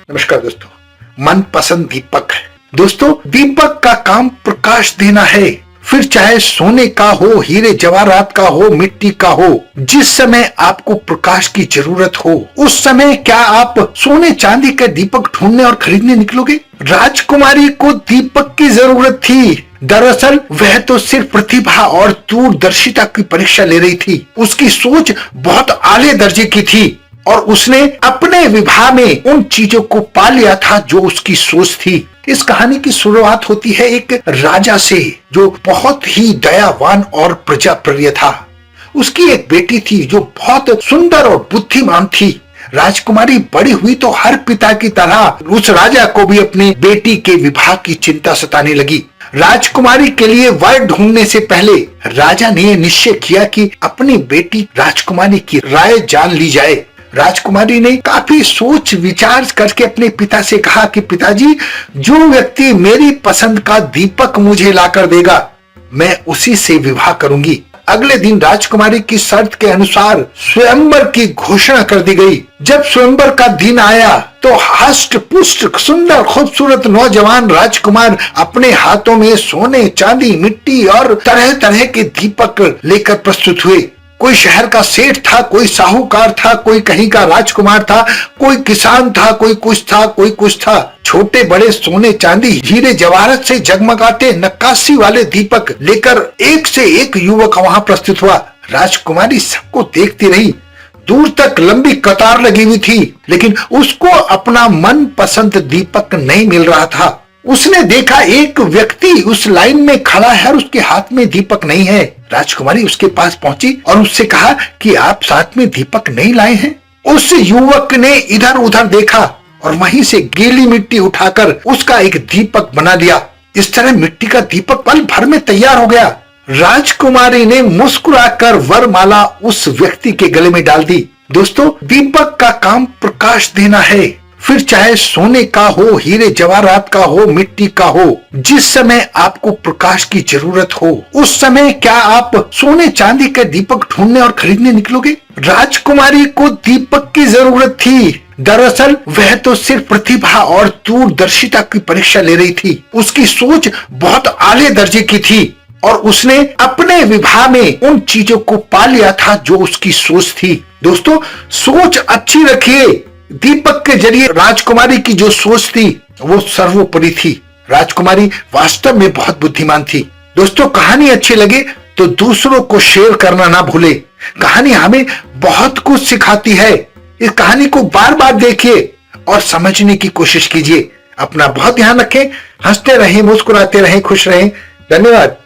नमस्कार दोस्तों, मनपसंद दीपक है। दोस्तों, दीपक का काम प्रकाश देना है, फिर चाहे सोने का हो, हीरे जवाहरात का हो, मिट्टी का हो। जिस समय आपको प्रकाश की जरूरत हो उस समय क्या आप सोने चांदी के दीपक ढूंढने और खरीदने निकलोगे? राजकुमारी को दीपक की जरूरत थी। दरअसल वह तो सिर्फ प्रतिभा और दूरदर्शिता की परीक्षा ले रही थी। उसकी सोच बहुत आले दर्जे की थी और उसने अपने विवाह में उन चीजों को पा लिया था जो उसकी सोच थी। इस कहानी की शुरुआत होती है एक राजा से जो बहुत ही दयावान और प्रजाप्रिय था। उसकी एक बेटी थी जो बहुत सुंदर और बुद्धिमान थी। राजकुमारी बड़ी हुई तो हर पिता की तरह उस राजा को भी अपनी बेटी के विवाह की चिंता सताने लगी। राजकुमारी के लिए वर ढूंढने से पहले राजा ने यह निश्चय किया कि अपनी बेटी राजकुमारी की राय जान ली जाए। राजकुमारी ने काफी सोच विचार करके अपने पिता से कहा कि पिताजी, जो व्यक्ति मेरी पसंद का दीपक मुझे लाकर देगा मैं उसी से विवाह करूंगी। अगले दिन राजकुमारी की शर्त के अनुसार स्वयंवर की घोषणा कर दी गई। जब स्वयंवर का दिन आया तो हष्ट पुष्ट सुंदर खूबसूरत नौजवान राजकुमार अपने हाथों में सोने चांदी मिट्टी और तरह तरह के दीपक लेकर प्रस्तुत हुए। कोई शहर का सेठ था, कोई साहूकार था, कोई कहीं का राजकुमार था, कोई किसान था, कोई कुछ था, कोई कुछ था। छोटे बड़े सोने चांदी हीरे जवाहरात से जगमगाते नक्काशी वाले दीपक लेकर एक से एक युवक वहां प्रस्तुत हुआ। राजकुमारी सबको देखती रही। दूर तक लंबी कतार लगी हुई थी, लेकिन उसको अपना मनपसंद दीपक नहीं मिल रहा था। उसने देखा एक व्यक्ति उस लाइन में खड़ा है और उसके हाथ में दीपक नहीं है। राजकुमारी उसके पास पहुंची और उससे कहा कि आप साथ में दीपक नहीं लाए हैं। उस युवक ने इधर उधर देखा और वहीं से गीली मिट्टी उठाकर उसका एक दीपक बना दिया। इस तरह मिट्टी का दीपक पल भर में तैयार हो गया। राजकुमारी ने मुस्कुराकर वरमाला उस व्यक्ति के गले में डाल दी। दोस्तों, दीपक का काम प्रकाश देना है, फिर चाहे सोने का हो, हीरे जवाहरात का हो, मिट्टी का हो। जिस समय आपको प्रकाश की जरूरत हो उस समय क्या आप सोने चांदी के दीपक ढूंढने और खरीदने निकलोगे? राजकुमारी को दीपक की जरूरत थी। दरअसल वह तो सिर्फ प्रतिभा और दूरदर्शिता की परीक्षा ले रही थी। उसकी सोच बहुत आले दर्जे की थी और उसने अपने विवाह में उन चीजों को पा लिया था जो उसकी सोच थी। दोस्तों, सोच अच्छी रखिए। दीपक के जरिए राजकुमारी की जो सोच थी वो सर्वोपरि थी। राजकुमारी वास्तव में बहुत बुद्धिमान थी। दोस्तों, कहानी अच्छी लगे तो दूसरों को शेयर करना ना भूले। कहानी हमें बहुत कुछ सिखाती है। इस कहानी को बार बार देखिए और समझने की कोशिश कीजिए। अपना बहुत ध्यान रखें, हंसते रहें, मुस्कुराते रहें, खुश रहें। धन्यवाद।